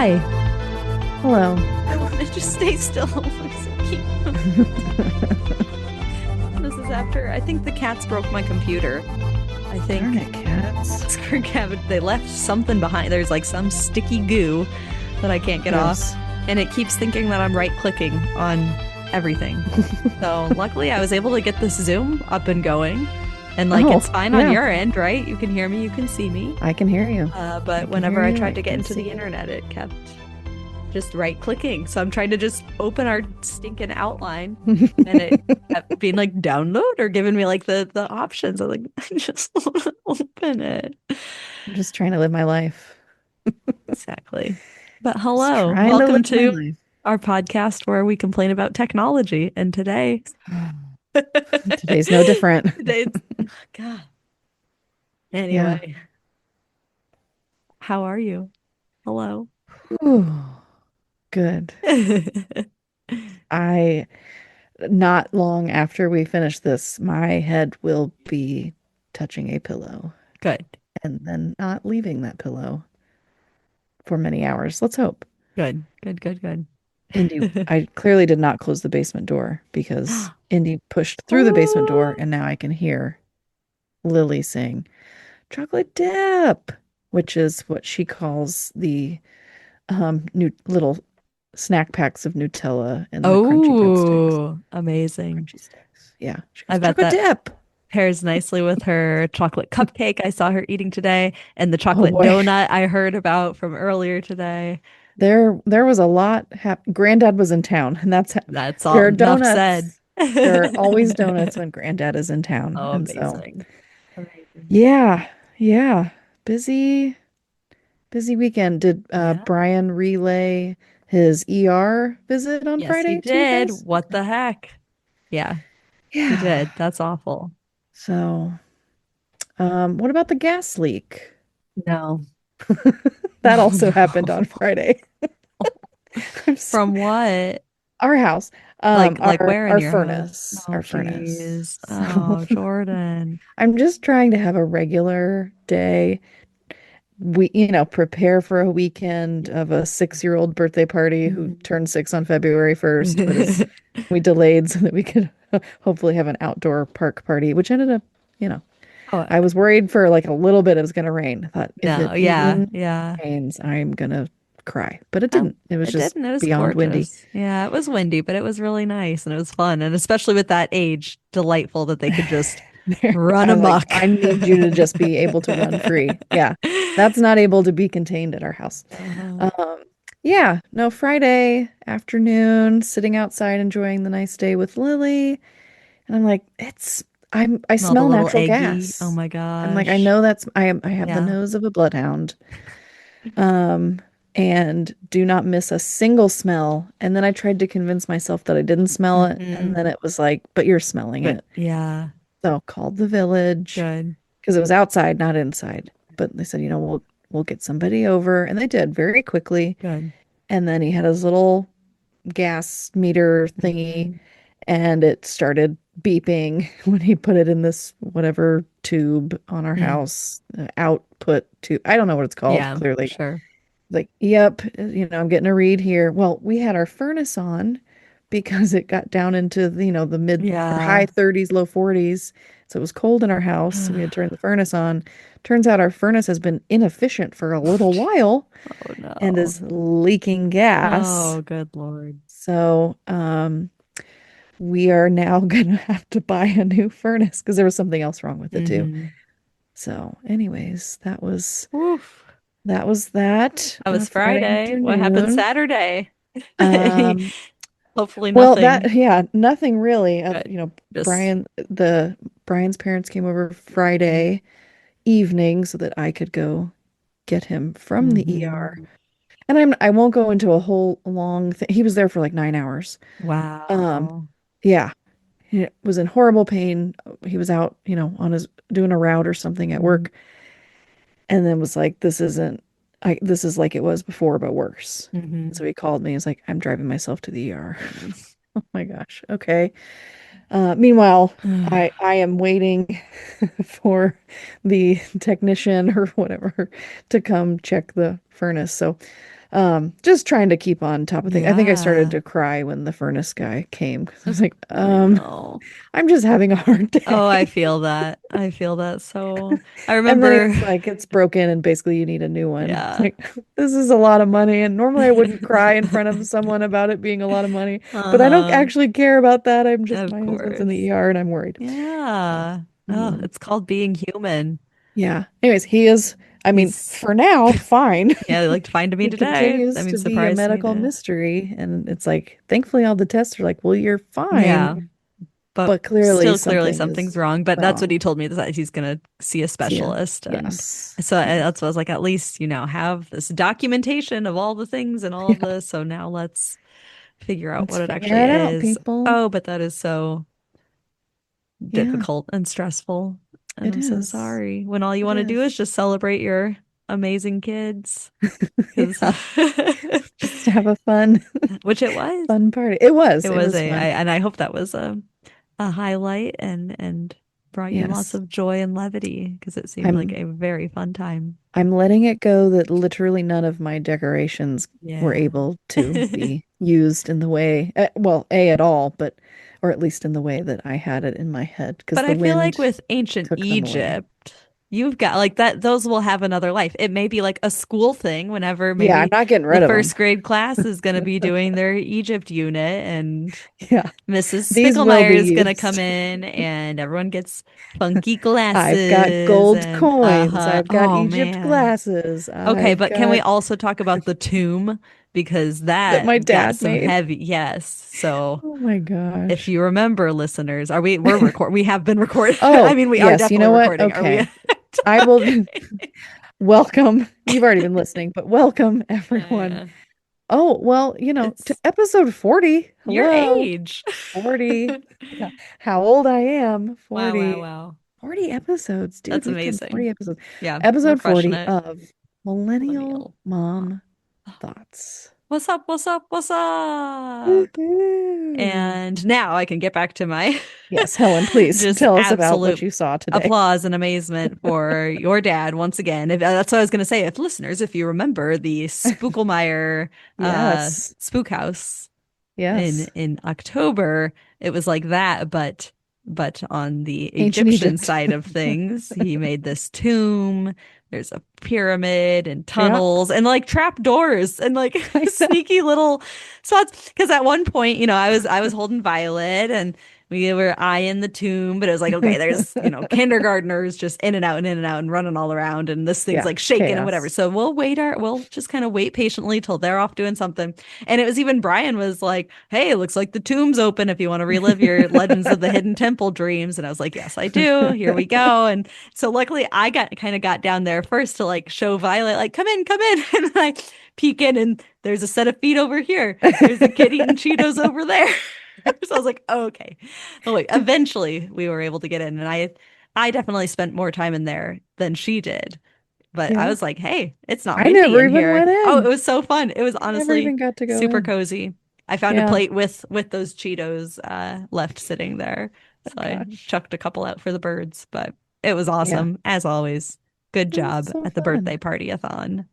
Hi. Hello. I want to just stay still. This is after, I think the cats broke my computer. I think Darn it, cats. they left something behind. There's like some sticky goo that I can't get off. Gross. And it keeps thinking that I'm right clicking on everything. So luckily I was able to get this Zoom up and going. And like Oh, it's fine on yeah. your end, right? You can hear me, you can see me. I can hear you. But whenever I tried to get into the internet, it kept just right clicking. So I'm trying to just open our stinking outline and it kept being like download or giving me like the options. I was like, I just want to open it. I'm just trying to live my life. Exactly. But Just hello, trying to welcome live my to life. our podcast where we complain about technology. And today, Today's no different. today, God. Yeah. Anyway, how are you? Hello. Ooh, good. I, not long after we finish this, my head will be touching a pillow Good, and then not leaving that pillow for many hours. Let's hope. good, good, good, good. Indy, I clearly did not close the basement door because Indy pushed through the basement door Ooh. and now I can hear Lily saying chocolate dip, which is what she calls the new little snack packs of Nutella and the crunchy breadsticks. Oh, amazing. Crunchy sticks. Yeah. She I goes, bet chocolate that dip. pairs nicely with her chocolate cupcake I saw her eating today and the Oh chocolate boy. donut I heard about from earlier today. There was a lot Granddad was in town and That's there all are enough said. donuts. There are always donuts when Granddad is in town. Oh, And so amazing. Amazing. yeah, yeah. Busy, busy weekend. Did Yeah. Brian relay his ER visit on Yes, he Friday to you did. guys? What Okay. the heck? Yeah, he Yeah. did. That's awful. So, what about the gas leak? No. That Oh, also happened on no. Friday. I'm so, From what? our house, Like our where in our your house? furnace, Oh, our furnace. geez. So Oh, Jordan. I'm just trying to have a regular day. Prepare for a weekend of a 6-year-old birthday party who Mhm. turned 6 on February 1st, but is we delayed so that we could hopefully have an outdoor park party, which ended up, you know, Oh, I was worried for like a little bit it was going to rain. I thought if no. it Yeah. even Yeah. rains, I'm going to cry. But it Oh, didn't. It was it just didn't. It was beyond windy. gorgeous. Yeah, it was windy, but it was really nice and it was fun. And especially with that age, delightful that they could just run I was like, amok. I need you to just be able to run free. Yeah. That's not able to be contained at our house. Uh-huh. Um, yeah, no, Friday afternoon, sitting outside enjoying the nice day with Lily. And I'm like, I Smelled a smell little natural eggy. Oh gas. my I'm like, I gosh. know I have the Yeah. nose of a bloodhound. Um, and do not miss a single smell. And then I tried to convince myself that I didn't smell it. And Hmm. then it was like, but you're smelling But it. yeah, So called the village good. because it was outside, not inside. But they said, we'll get somebody over. And they did very quickly. Good. And then he had his little gas meter thingy Hmm. and it started beeping when he put it in this whatever tube on our house, output tube. I don't know what it's called, Yeah, clearly. sure. Like, yep, I'm getting a read here. Well, we had our furnace on because it got down into the mid or high Yeah. 30s, low 40s. So it was cold in our house. So we had turned the furnace on. Turns out our furnace has been inefficient for a little while Oh and no. is leaking gas. Oh, good Lord. So, we are now gonna have to buy a new furnace because there was something else wrong with it too. Hmm. So, anyways, Oof. that was that That was Friday Friday. What happened afternoon. Saturday? Um, Hopefully well, nothing. yeah, nothing really. Good. Just Brian's parents came over mhm. Friday evening so that I could go get him from the ER. Mhm. And I won't go into a whole long thing. He was there for like 9 hours. Um, Wow. yeah, he was in horrible pain. He was out, on his doing a route or something at Mhm. work, and then was like, this is like it was before, but worse. And so Mhm. he called me. He's like, I'm driving myself to the ER. Oh my gosh. Okay. Meanwhile, I am waiting for the technician or whatever to come check the furnace. So, Just trying to keep on top of things. I think I started Yeah. to cry when the furnace guy came. I was like, I know. I'm just having a hard Oh, I day. feel that. I feel that. So I And then remember, he's like, it's broken and basically you need a new one. It's yeah. like, this is a lot of money. And normally I wouldn't cry in front of someone about it being a lot of money, but I don't Uh-huh. actually care about that. Of My husband's in the course. ER and I'm worried. So, Yeah. Oh, um, it's called being human. yeah. Anyways, he is, I mean, He's, for now, fine. yeah, they like to find me He today. I continues mean, to be a surprised me medical to. mystery. And it's like, thankfully, all the tests are like, well, you're fine, Yeah. But but clearly still clearly something something's is wrong. But that's what wrong. he told me that he's gonna see a So, yeah. specialist. And Yes. so Yes. that's what I was like, at least, have this documentation of all the things and all of Yeah. this. So now let's figure out Let's what it figure actually it out, is. people. Oh, but that is so Yeah, difficult and stressful. And it I'm so is. sorry when all you It want to do is is. just celebrate your amazing kids. Because, Yeah. Just have a fun, which it was. fun party. It was. It It was was fun. and I hope that was a highlight and brought you lots Yes. of joy and levity because it seemed like I'm a very fun time. I'm letting it go that literally none of my decorations were Yeah. able to be used in the way, well, A at all, but or at least in the way that I had it in my head because But the I feel like wind with ancient took them away. Egypt, you've got like that, those will have another life. It may be like a school thing whenever Yeah, I'm maybe not getting the rid of them. first grade class is going to be doing their Egypt unit and Yeah, Mrs. these will Spicklemeyer be is going to come used. in and everyone gets funky I've got glasses gold and coins. I've got oh Egypt man. glasses. Okay, I've but can we got also talk about the tomb because that my that got dad some made. heavy, yes. So Oh my if gosh. you remember, listeners, we have been recording. I Oh, mean, we are yes. You definitely know what? recording. Are we? Okay. I will welcome. You've already been listening, but welcome everyone. Yeah. Oh, well, to It's episode 40. your Hello. age. 40. Yeah. How old I am. Wow, wow, 40. wow. 40 episodes. Dude, That's we've done 40 amazing. episodes. Yeah, we're Episode crushing 40 it. of Millennial Millennial. Mom Thoughts. What's up? What's up? What's up? Woohoo. And now I can get back to my Yes, Helen, please just tell us about what absolute you saw today. applause and amazement for your dad once again. That's what I was going to say. If listeners, if you remember the Spookelmeyer Yes. Spook House Yes. in October, it was like that, but on the Ancient Egyptian Egypt. side of things, he made this tomb. There's a pyramid and Yeah, tunnels and like trap doors and like I know. sneaky little spots. Because at one point, I was holding Violet and we were eyeing the tomb, but it was like, okay, there's, kindergartners just in and out and in and out and running all around, and this thing's Yeah, like shaking and whatever. chaos. So we'll just kind of wait patiently till they're off doing something. And it was even Brian was like, hey, it looks like the tomb's open if you want to relive your Legends of the Hidden Temple dreams. And I was like, yes, I do. Here we go. And so luckily I got down there first to like show Violet, like, come in. And I peek in and there's a set of feet over here. There's a kid eating Cheetos over there. So I was like, oh, okay. Oh wait, eventually we were able to get in and I definitely spent more time in there than she did. But I Yeah. was like, hey, it's not I windy never in even here. went Oh, it in. was so fun. It was I never honestly even got to go super in. cozy. I found a Yeah. plate with those Cheetos left sitting there. Oh So I gosh. chucked a couple out for the birds, but it was Yeah. awesome as always. Good It was job so at the fun. birthday party-a-thon.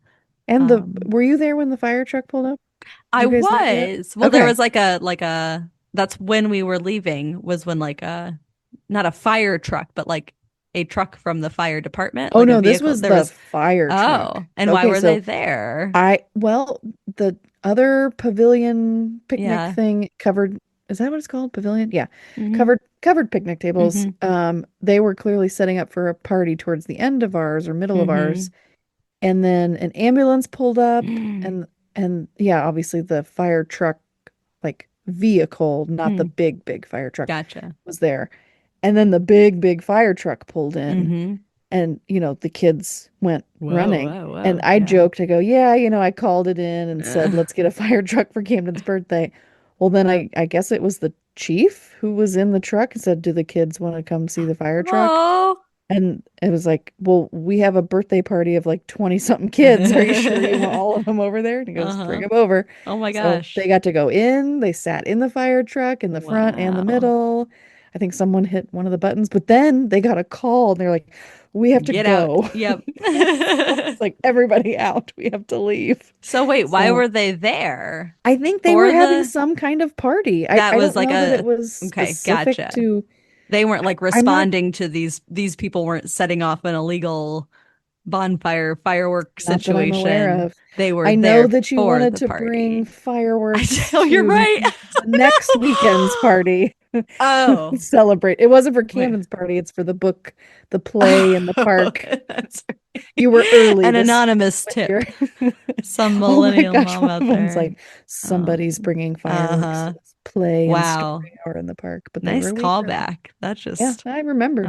And the Um, were you there when the fire truck pulled up? Did I you guys leave yet? was. Well, there Okay. was like a that's when we were leaving was when like a not a fire truck, but like a truck from the fire department, Oh like a no, this vehicle. was There the was fire truck. oh, and why Okay, were they so there? the other pavilion picnic Yeah. thing covered, is that what it's called? Pavilion? Yeah. Hmm. Covered picnic tables. Hmm. They were clearly setting up for a party towards the end of ours or middle of ours. Hmm. And then an ambulance pulled up and yeah, obviously the fire truck like vehicle, not the big fire truck Gotcha. was there. And then the big fire truck pulled in Hmm. and the kids went Whoa, running. whoa, And whoa. I Yeah. joked, I go, yeah, I called it in and said, let's get a fire truck for Camden's birthday. Well, then I guess it was the chief who was in the truck and said, do the kids want to come see the fire truck? Oh. And it was like, well, we have a birthday party of like 20 something kids. Are you sure you want all of them over there? And he goes, bring Uh-huh. them over. Oh my So gosh. they got to go in. They sat in the fire truck in the front and the Wow. middle. I think someone hit one of the buttons, but then they got a call and they're like, we have to Get out. go. Yep. So it's like everybody out. We have to leave. So wait, why So were they there? I think they were For having the some kind of party. that I was don't like know that it a was okay, specific gotcha. to, They weren't like I'm not, responding to these people weren't setting off an illegal bonfire firework not that I'm aware situation. of. They were I know there that you for wanted the to bring party. fireworks Oh, you're to right. the next weekend's party. Oh, Celebrate. It wasn't for wait. Camden's party, it's for the book, the play, and the Oh, park. that's You right. were early An this anonymous with your tip. Some Oh my millennial gosh, mom one out of them's there. like, Oh, somebody's bringing fireworks to uh-huh. this play and story Wow. hour in the park, but they were Nice a week early. callback. That's Yeah, just I remembered.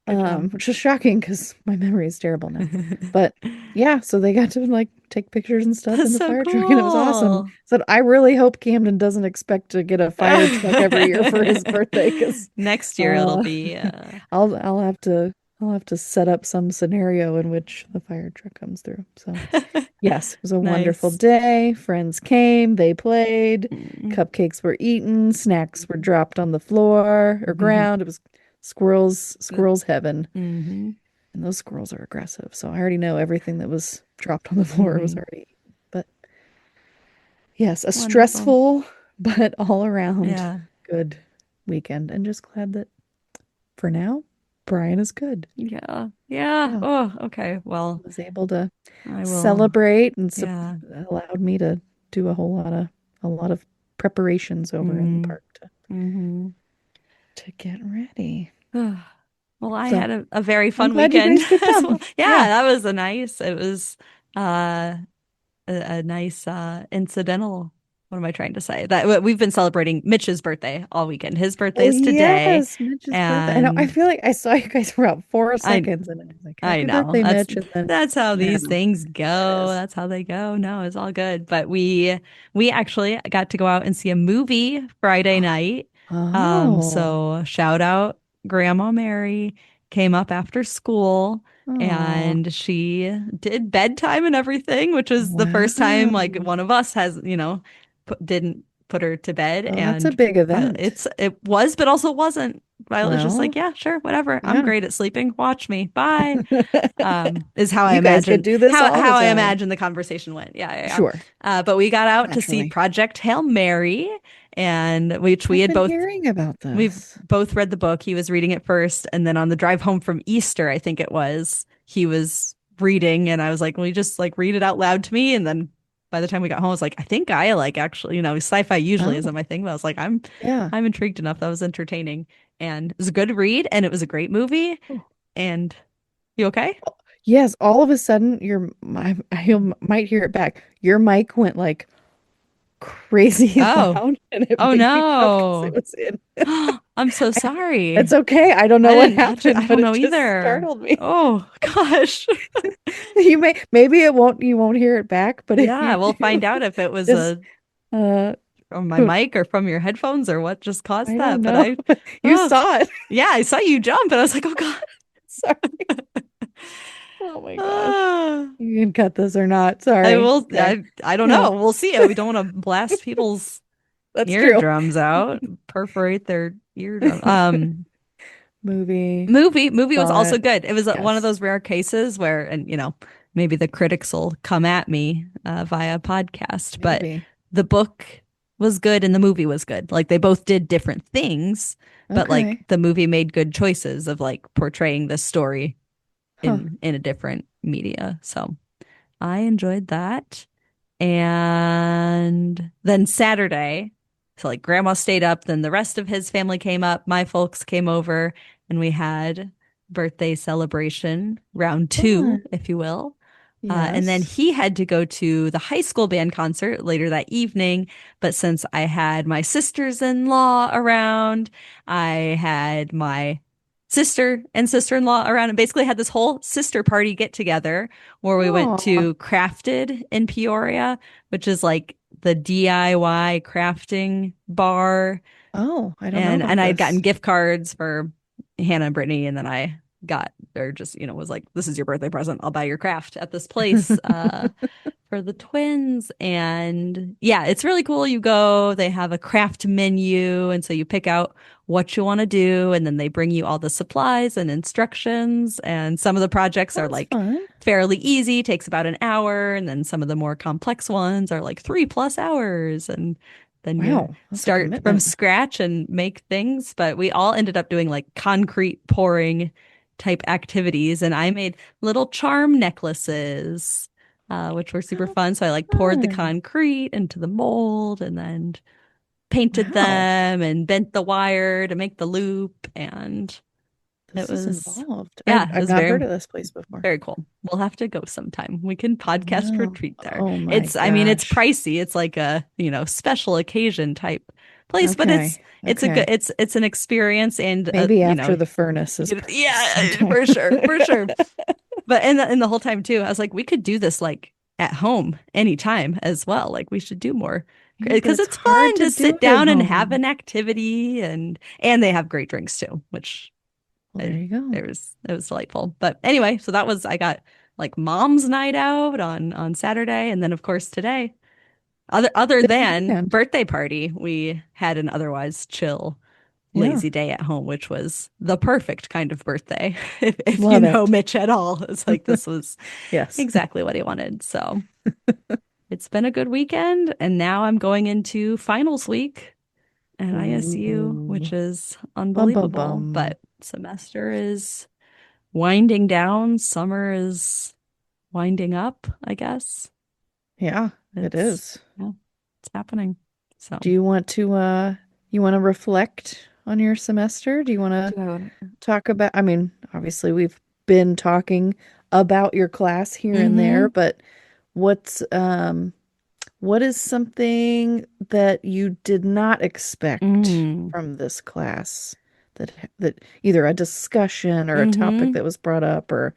good job. Which is shocking because my memory is terrible now. But yeah, so they got to like take pictures and stuff in That's the so fire truck, and it was awesome. cool. So I really hope Camden doesn't expect to get a fire truck every year for his birthday because Next year it'll uh, be I'll have to set up some scenario in which the fire truck comes through. So yes, it was a wonderful nice. day. Friends came, they played, Mm. cupcakes were eaten, snacks were dropped on the floor or ground. It was squirrels heaven. Mm-hmm. And those squirrels are aggressive. So I already know everything that was dropped on the floor was Mm-hmm. already eaten. But yes, a Wonderful. stressful but all around Yeah. good weekend. And just glad that for now, Brian is good. Yeah. Yeah. Yeah, Oh, okay. Well, was able to I will. celebrate and Yeah. allowed me to do a lot of preparations over in the Mm-hmm. park Mm-hmm. to get ready. Well, I So had a very I'm fun glad you weekend guys could as well. come. Yeah, Yeah. that was it was uh a nice incidental. What am I trying to say? That we've been celebrating Mitch's birthday all weekend. His Oh birthday's today, yes, Mitch's birthday. I know. I and feel like I saw you guys for about 4 I seconds, and I was like, I "Happy know. birthday, Mitch!" And then That's how now, these things there it go. is. That's how they go. No, it's all good. But we actually got to go out and see a movie Friday night. Oh, So shout out Grandma Mary came up after school oh, and she did bedtime and everything, which is the first time like wow. one of us has, didn't put her to bed Oh, that's a and big event. it was but also wasn't. Violet's just like, Well, yeah, sure, whatever. I'm yeah. great at sleeping. Watch me. Bye. Is how I You guys could imagine do this all the how I time. imagine the conversation went. Yeah, yeah, yeah. Sure, But we got out to see naturally. Project Hail Mary, and which I've been hearing about we've this. both read the book. He was reading it first, and then on the drive home from Easter, I think it was, he was reading, and I was like, "Will you just like read it out loud to me?" And then by the time we got home, I was like, "I think I like actually, sci-fi usually Oh, isn't my thing, but I was like, yeah. I'm intrigued enough. That was entertaining, and it was a good read, and it was a great movie. Oh, And you okay? yes. All of a sudden, you might hear it back. Your mic went like crazy Oh, loud and it oh made me jump because it no. was in. I'm so I- sorry. It's okay. I don't I know what didn't, I happened, but don't it know just either. startled me. Oh gosh. Maybe you won't hear it back, but if Yeah, you we'll do, find out if it was just a uh from my mic or from your headphones or what just caused I don't that. But know. You oh, saw it. yeah, I saw you jump and I was like, oh God. Sorry. Oh my gosh. Ah. You can cut this or not. I Sorry. will, Okay. I don't Yeah, know. We'll see. We don't want to blast people's that's true. eardrums out, perforate their eardrum. Movie. Movie was Saw also it. good. It was one of Yes. those rare cases where, and maybe the critics will come at me via podcast, but Maybe. the book was good and the movie was good. Like they both did different things, but like Okay. the movie made good choices of like portraying this story Huh. in a different media. So I enjoyed that. And then Saturday, so like grandma stayed up, then the rest of his family came up, my folks came over, and we had birthday celebration, round two, Fun. if you will. And then Yes. he had to go to the high school band concert later that evening. But since I had my sisters-in-law around, I had my sister and sister-in-law around and basically had this whole sister party get together where we went Oh. to Crafted in Peoria, which is like the DIY crafting bar. Oh, I don't know And about I had gotten this. gift cards for Hannah and Brittany, and then I got or just, was like, this is your birthday present. I'll buy your craft at this place. For the twins. And yeah, it's really cool. You go, they have a craft menu. And so you pick out what you want to do. And then they bring you all the supplies and instructions. And some of the projects are Sounds like fun. fairly easy, takes about an hour. And then some of the more complex ones are like 3+ hours. And then you Wow, that's a start from commitment. scratch and make things. But we all ended up doing like concrete pouring type activities. And I made little charm necklaces, which were super How fun. So I like poured the fun. concrete into the mold and then painted Wow, them and bent the wire to make the loop. And it this is was, involved. yeah, it I've was not very, heard of this place before. very cool. We'll have to go sometime. We can I podcast know. retreat there. Oh my I mean, it's gosh. pricey. It's like a, special occasion type place, but Okay. it's a good, Okay. it's an experience and, Maybe after the furnace is purchased yeah, sometime. for sure, for sure. But in the whole time too, I was like, we could do this like at home anytime as well. Like we should do more Yeah, but because it's it's hard fun to to do sit it at down and have home. an activity, and they have great drinks too, which Well, there I, you go. it was delightful. But anyway, so that was I got like mom's night out on Saturday, and then of course today, other Big than weekend. birthday party, we had an otherwise chill Yeah. lazy day at home, which was the perfect kind of birthday. If you Love know it. Mitch at all, it's like this was Yes. exactly what he wanted. So it's been a good weekend. And now I'm going into finals week at ISU, which Ooh. is Bum bum unbelievable. bum. But semester is winding down. Summer is winding up, I guess. Yeah, it It's, is. yeah, it's happening. So Do you want to reflect on your semester? Do you want to do I want to? talk about, I mean, obviously we've been talking about your class here and there, Mm-hmm. but what's what is something that you did not expect Mm. from this class that either a discussion or a topic Mm-hmm. that was brought up or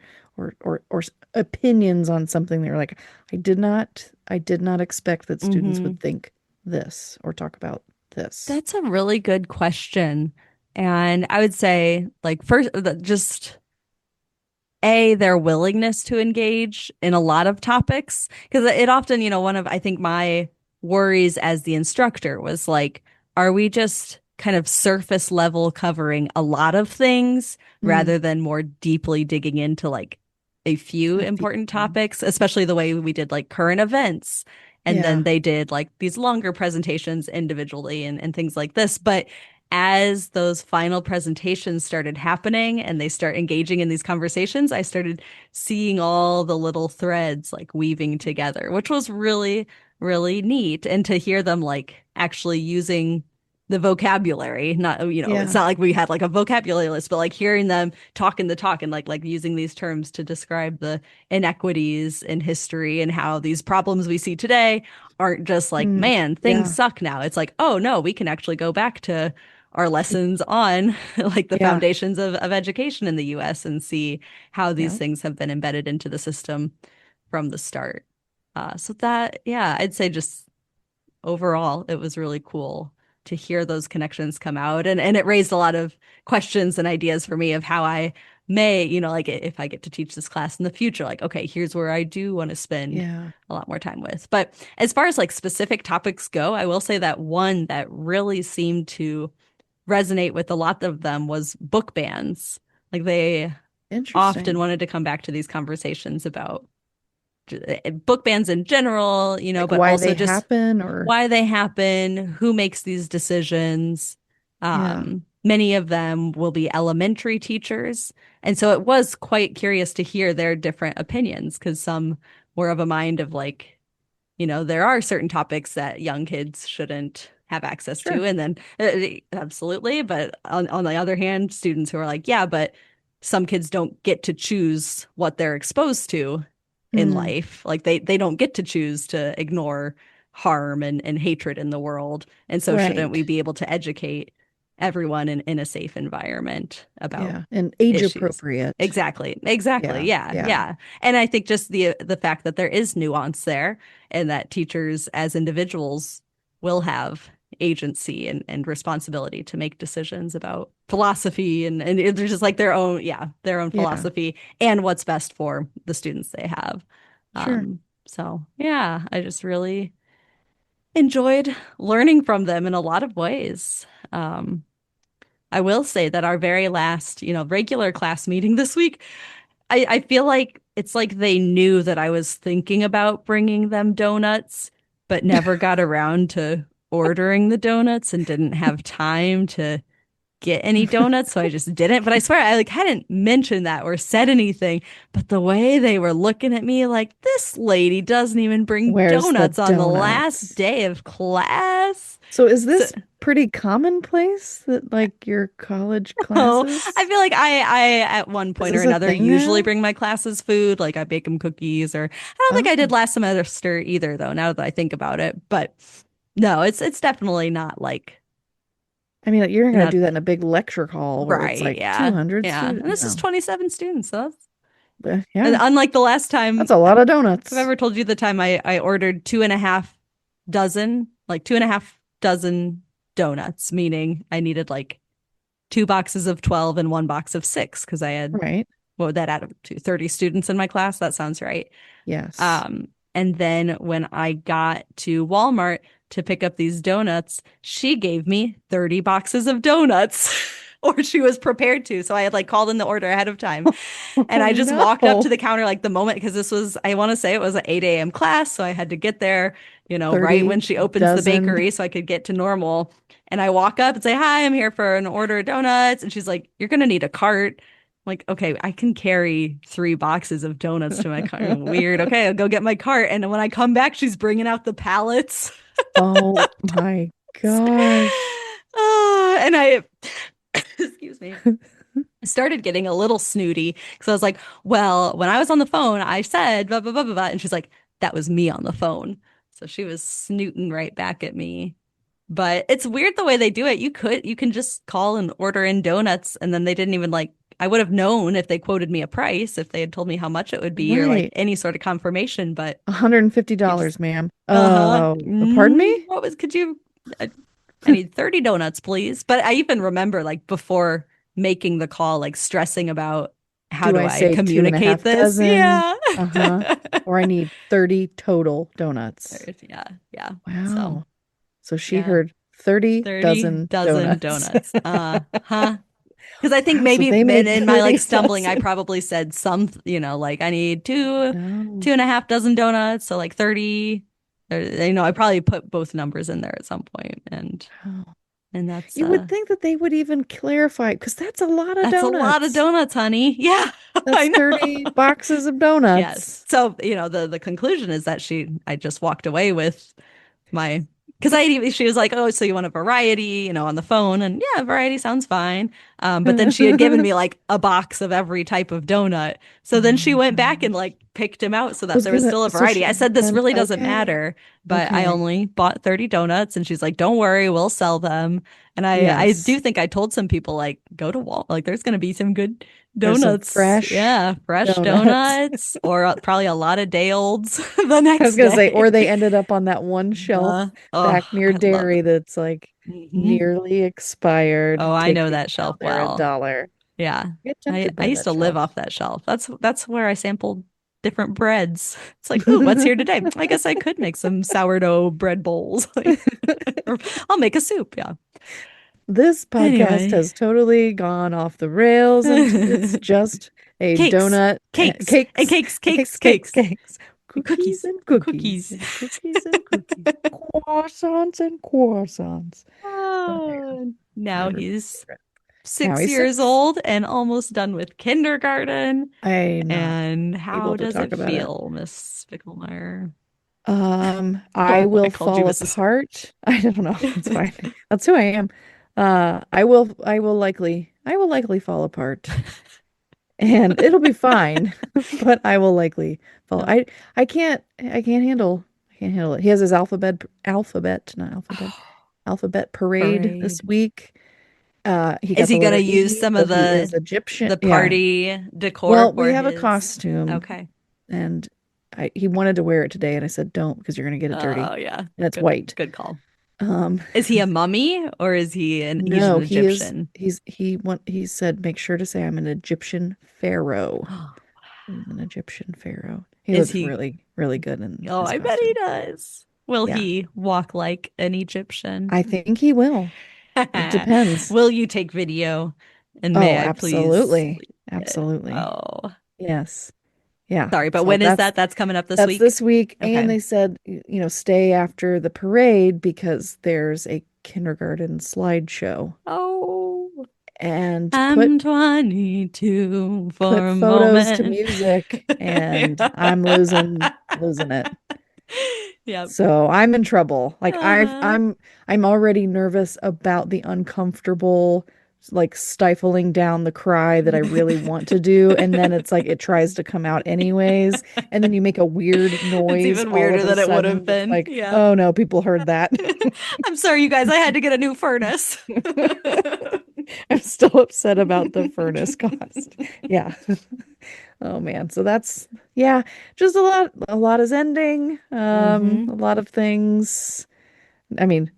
opinions on something that you're like, I did not expect that students Mm-hmm. would think this or talk about this. That's a really good question. And I would say, like, first, just their willingness to engage in a lot of topics. Because it often, one of, I think, my worries as the instructor was like, are we just kind of surface level covering a lot of things Mm, rather than more deeply digging into like a few a few important things. topics, especially the way we did like current events. And then Yeah. they did like these longer presentations individually and things like this. But as those final presentations started happening and they start engaging in these conversations, I started seeing all the little threads like weaving together, which was really, really neat. And to hear them like actually using the vocabulary, not, it's Yeah. not like we had like a vocabulary list, but like hearing them talking the talk and like using these terms to describe the inequities in history and how these problems we see today aren't just like, Mm, man, things yeah. suck now. It's like, oh no, we can actually go back to our lessons on like the Yeah. foundations of education in the US and see how these Yeah. things have been embedded into the system from the start. So that, yeah, I'd say just overall, it was really cool to hear those connections come out. And it raised a lot of questions and ideas for me of how I may, like if I get to teach this class in the future, like, okay, here's where I do want to spend Yeah. a lot more time with. But as far as like specific topics go, I will say that one that really seemed to resonate with a lot of them was book bans. Like they often Interesting. wanted to come back to these conversations about book bans in general, Like but why also they just happen or why they happen, who makes these decisions. yeah. Many of them will be elementary teachers. And so it was quite curious to hear their different opinions because some were of a mind of like, there are certain topics that young kids shouldn't have access to. Sure. And then absolutely. But on the other hand, students who are like, yeah, but some kids don't get to choose what they're exposed to in Mm, life. Like they don't get to choose to ignore harm and hatred in the world. And so shouldn't we right. be able to educate everyone in a safe environment about Yeah. And age issues? appropriate. Exactly. Exactly. Yeah. Yeah. Yeah. Yeah. And I think just the fact that there is nuance there and that teachers as individuals will have agency and responsibility to make decisions about philosophy and they're just like their own, yeah, their own Yeah, philosophy and what's best for the students they have. sure. So yeah, I just really enjoyed learning from them in a lot of ways. Um, I will say that our very last, regular class meeting this week, I feel like it's like they knew that I was thinking about bringing them donuts, but never got around to ordering the donuts and didn't have time to get any donuts, so I just didn't. But I swear I like hadn't mentioned that or said anything. But the way they were looking at me like this lady doesn't even bring Where's the donuts on the last donuts? day of class. So is So this pretty commonplace that like your college oh, I classes? feel like I at one Is point or this a another thing usually now? bring my classes food. Like I bake them cookies, or I don't think I did Oh, last semester either, though, now that I think about it. But no, it's definitely not like I mean, like, you're not gonna not do that in a big lecture hall where it's right. like Yeah. 200 Yeah. And students. this is No, 27 students, so that's and yeah, unlike the last time, that's a lot of I've donuts. ever told you the time I ordered two and a half dozen, like two and a half dozen donuts, meaning I needed like two boxes of 12 and one box of six because I had, Right? what would that add up to? 30 students in my class. That sounds right. Yes. And then when I got to Walmart to pick up these donuts, she gave me 30 boxes of donuts. Or she was prepared to. So I had like called in the order ahead of time. And Oh I just walked up to no. the counter like the moment because this was, I want to say it was an 8 a.m. class. So I had to get there, right 30 when she opens the dozen. bakery so I could get to normal. And I walk up and say, "Hi, I'm here for an order of donuts." And she's like, "You're going to need a cart." I'm like, okay, I can carry three boxes of donuts to my car. Weird. Okay, I'll go get my cart. And when I come back, she's bringing out the pallets. Oh my gosh. And I, excuse me, started getting a little snooty because I was like, well, when I was on the phone, I said blah, blah, blah, blah, blah. And she's like, that was me on the phone. So she was snooting right back at me. But it's weird the way they do it. You can just call and order in donuts, and then they didn't even like, I would have known if they quoted me a price, if they had told me how much it would be or like Right. any sort of confirmation. But you just, $150, ma'am. uh-huh. Pardon me? What was, could you, I need 30 donuts, please. But I even remember like before making the call, like stressing about how Do do I I say two and a communicate half this? dozen? Yeah. Uh-huh. Or I need 30 total donuts. Yeah. Yeah. So, Wow. So she yeah. heard 30 30 dozen dozen donuts. donuts. Huh. Because I think Wow, so maybe they made in my like 30 stumbling, I dozen. probably said like I need No. two and a half dozen donuts. So like 30, or, I probably put both numbers in there at some point, Wow. and that's You would think that they would even clarify because that's a lot of a lot of donuts. donuts, honey. Yeah, That's I 30 know. boxes of Yes. donuts. So, the conclusion is that I just walked away with my, because she was like, "Oh, so you want a variety, on the phone?" And yeah, variety sounds fine. But then she had given me like a box of every type of donut. So Oh then she my went back and gosh. like picked them out so I that was there was gonna, still a so variety. she I said, this went, really doesn't okay, matter, but I okay. only bought 30 donuts. And she's like, "Don't worry, we'll sell them." And I do Yes. think I told some people like, go to Wal, like there's going to be some good There's some donuts. fresh Yeah, fresh donuts. donuts or probably a lot of day olds the I was next gonna say, or day. they ended up on that one shelf back Oh, near I love dairy that's like it. nearly expired. Oh, I Take know these that now, shelf they're a well. dollar. Yeah. Get I tempted I by used that to live shelf. off that shelf. That's where I sampled different breads. It's like, ooh, what's here today? I guess I could make some sourdough bread bowls. Or I'll make a soup. Yeah. This podcast Anyway. has totally gone off the rails and it's just a Cakes, donut, cakes, and cakes, cakes, cakes, cakes, cakes, cakes, cakes, and cookies cookies, and and cookies cookies. and cookies and cookies, croissants and croissants. Oh, Oh, now favorite, he's favorite. Now 6 years he's 6. old and almost done with kindergarten. I'm not And able how to does talk it about it. feel, Miss Spicklemeyer? I Oh, I will called you fall Mrs. apart. I don't know. It's Spicklemeyer. fine. That's who I am. I will likely fall apart. And it'll be fine, but I will likely fall. Yeah. I can't handle it. He has his not alphabet, alphabet parade this Parade. week. He Is got he the gonna letter use E, some so of he is Egyptian. the Yeah. party decor Well, we for have a his? costume Okay. and he wanted to wear it today and I said, "Don't because you're going to get it dirty." Oh yeah. And it's Good white. good call. Um, Is he a mummy or is he's an no, Egyptian? he said make sure to say I'm an Egyptian pharaoh. He's an Egyptian pharaoh. He Is looks he? really, really good in Oh, his I bet he costume. does. Will Yeah, he walk like an Egyptian? I think he will. It depends. Will you take video? And may Oh, I please absolutely. leave it? Absolutely. Oh, Yes. Yeah. sorry, but So when is that? That's coming up this that's week. this week. And Okay. they said, stay after the parade because there's a kindergarten slideshow. Oh, And I'm 22 put for a photos to moment. music and I'm losing it. Yep. So I'm in trouble. Like Uh-huh. I'm already nervous about the uncomfortable, like stifling down the cry that I really want to do. And then it's like it tries to come out anyways. And then you make a weird It's noise even all weirder of a than it would have sudden that's been. like, Yeah. oh no, people heard that. I'm sorry, you guys. I had to get a new furnace. I'm still upset about the furnace cost. Yeah. Oh man. So that's yeah, just a lot is ending. A Hmm. lot of things. I mean,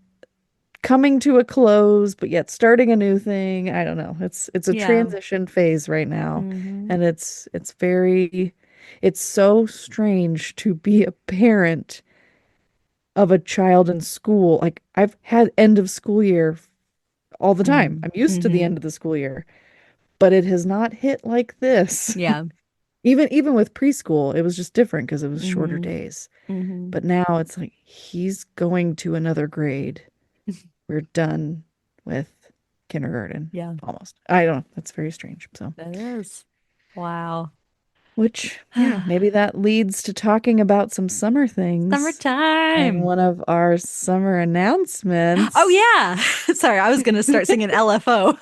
coming to a close, but yet starting a new thing. I don't know. It's a Yeah. transition phase right now, Hmm. and it's so strange to be a parent of a child in school. Like I've had end of school year all the time. Hmm. I'm used to the Hmm. end of the school year, but it has not hit like this. Yeah. Even with preschool, it was just different because it was shorter Hmm. days. Hmm. But now it's like he's going to another grade. We're done with kindergarten Yeah, almost. I don't know. That's very strange. So, that is. Wow. which, yeah, maybe that leads to talking about some summer things. And Summertime. one of our summer Oh announcements, yeah. Sorry, I was gonna start singing LFO.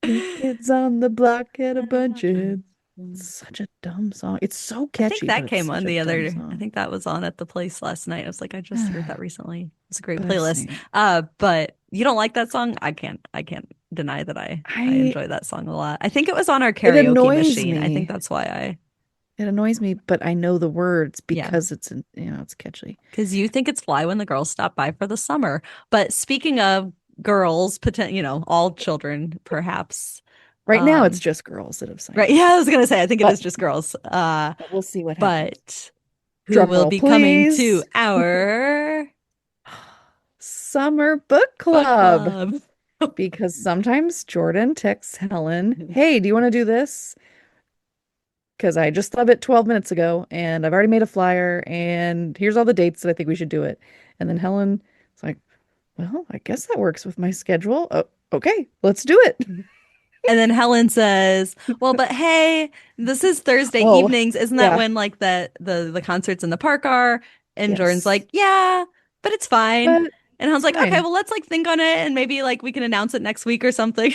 New Kids on the Block had a bunch of I hits. It's such a dumb song. It's so think catchy, but that it's came such on a the dumb other. I song. think that was on at the place last night. I was like, I just heard that recently. It's a great But I've playlist. seen. But you don't like that song? I can't deny that I I enjoy that song a lot. I think it was on our It karaoke annoys machine. I think me. that's why I It annoys me, but I know the words yeah. because it's catchy. Because you think it's fly when the girls stop by for the summer. But speaking of girls, all children, perhaps. Right now, it's Um, just girls that have signed right. up. Yeah, I was gonna say, I think it But is just girls. we'll see what happens. But who Drum will roll, be coming to please. our Summer book book club. club? Because sometimes Jordan texts Helen, "Hey, do you want to do this?" Because I just thought of it 12 minutes ago and I've already made a flyer and here's all the dates that I think we should do it. And then Helen is like, "Well, I guess that works with my schedule. Oh, okay, let's do it." And then Helen says, "Well, but hey, this is Thursday Oh, evenings. Isn't that yeah. when like the concerts in the park are?" And Jordan's Yes. like, "Yeah, but it's fine." But And I was it's like, "Okay, fine. well, let's like think on it and maybe like we can announce it next week or something."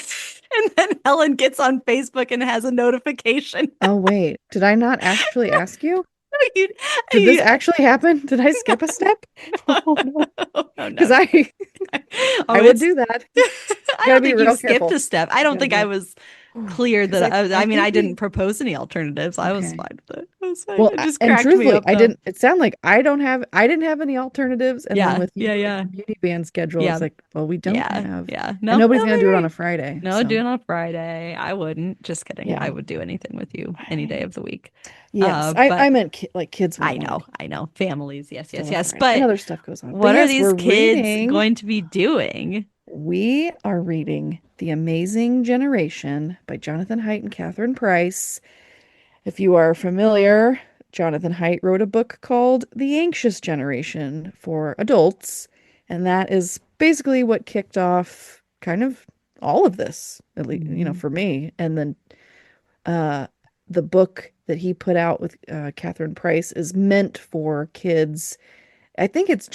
And then Helen gets on Facebook and has a notification. Oh, wait. Did I not actually ask you? You- Did this you- actually happen? Did I skip a step? Oh no. oh Because no. I Oh, I would it's do that. I Gotta don't be think you real skipped careful. a step. I don't Gotta think be I real. was clear Because that I I mean, I think didn't we propose any alternatives. I was okay. fine with it. I was fine. Well, It just and cracked me truthfully, up I though. didn't. It sounded like I didn't have any alternatives, and then Yeah, with you yeah, doing yeah, the beauty band schedule, yeah, it's like, well, we don't yeah, have, yeah. and No, nobody's no, gonna do it on a maybe. Friday, No, do so it on Friday. I wouldn't. Just kidding. I yeah. would do anything with you any day I, of the week. yes, I But meant like kids I want know, like I know. Families, yes, still yes, on a yes. Friday, and But other stuff goes on. But what are yes, these we're kids reading. going to be doing? We are reading The Amazing Generation by Jonathan Haidt and Catherine Price. If you are familiar, Jonathan Haidt wrote a book called The Anxious Generation for adults, and that is basically what kicked off kind of all of this, at least, Mhm. for me. And then uh, the book that he put out with Catherine Price is meant for kids. I think it's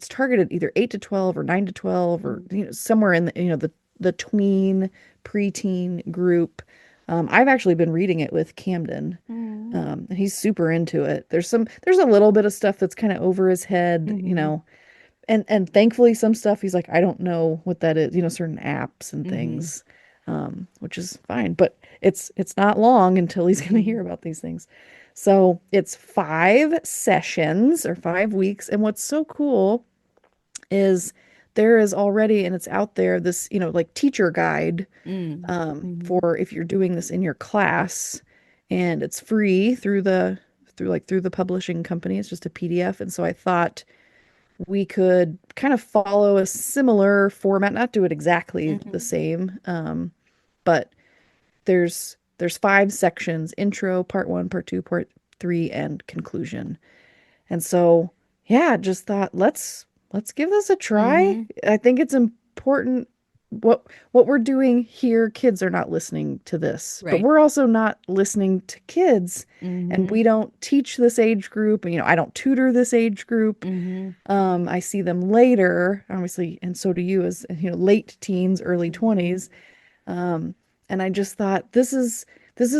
targeted either 8 to 12 or 9 to 12 or somewhere in the tween preteen group. I've actually been reading it with Camden. Mhm. And he's super into it. There's a little bit of stuff that's kind of over his head, Mhm. and thankfully some stuff he's like I don't know what that is, certain apps and Mhm. things, which is fine, but it's not long until he's going to hear Mhm. about these things. So it's 5 sessions or 5 weeks. And what's so cool is there is already, and it's out there, this, like teacher guide Mm. Mm-hmm. for if you're doing this in your class, and it's free through the publishing company. It's just a PDF. And so I thought we could kind of follow a similar format, not do it exactly the Mm-hmm. same, but there's 5 sections: intro, part one, part two, part three, and conclusion. And so, yeah, just thought let's give this a try. Mm-hmm. I think it's important what we're doing here. Kids are not listening to this, but Right. we're also not listening to kids, and Mm-hmm. we don't teach this age group. I don't tutor this age group. Mm-hmm. I see them later, obviously, and so do you, as late teens, early Mm-hmm. 20s. Um, and I just thought this is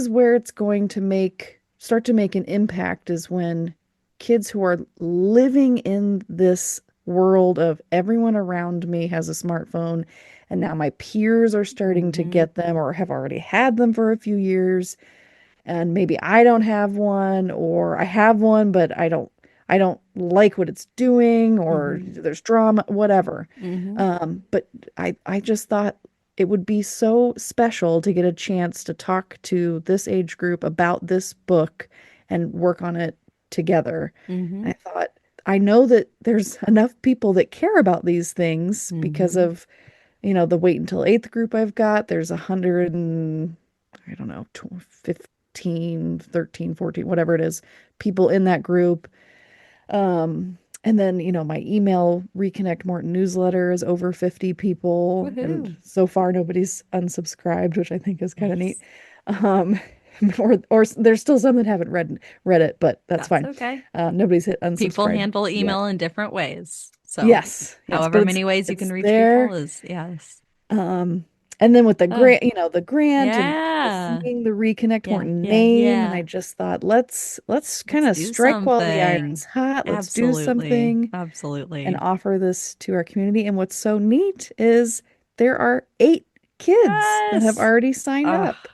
where it's going to start to make an impact, is when kids who are living in this world of everyone around me has a smartphone, and now my peers are starting to Mm-hmm. get them or have already had them for a few years, and maybe I don't have one, or I have one but I don't like what it's doing, or Mm-hmm. there's drama, whatever. Mm-hmm. But I just thought it would be so special to get a chance to talk to this age group about this book and work on it together. Mm-hmm. I thought, I know that there's enough people that care about these things because Mm-hmm. of, the Wait Until Eighth group I've got. There's 100 and, I don't know, 15, 13, 14, whatever it is, people in that group. And then, my email Reconnect Morton newsletter is over 50 people. And Woohoo. so far, nobody's unsubscribed, which I think is kind of neat. Nice. Um, or there's still some that haven't read it, but that's That's fine. okay. Nobody's hit People unsubscribe handle yet. email in different ways. So, Yes, yes, however but many ways you can it's reach people there. is, yes. Um, and then with the Oh, grant, the grant and people yeah. seeing the Reconnect Yeah. Morton Yeah. name, and Yeah. I just thought, let's kind Let's of do strike while the iron's something. hot. Let's do Absolutely. something and Absolutely. offer this to our community. And what's so neat is there are 8 kids that have Yes. already signed Oh, up.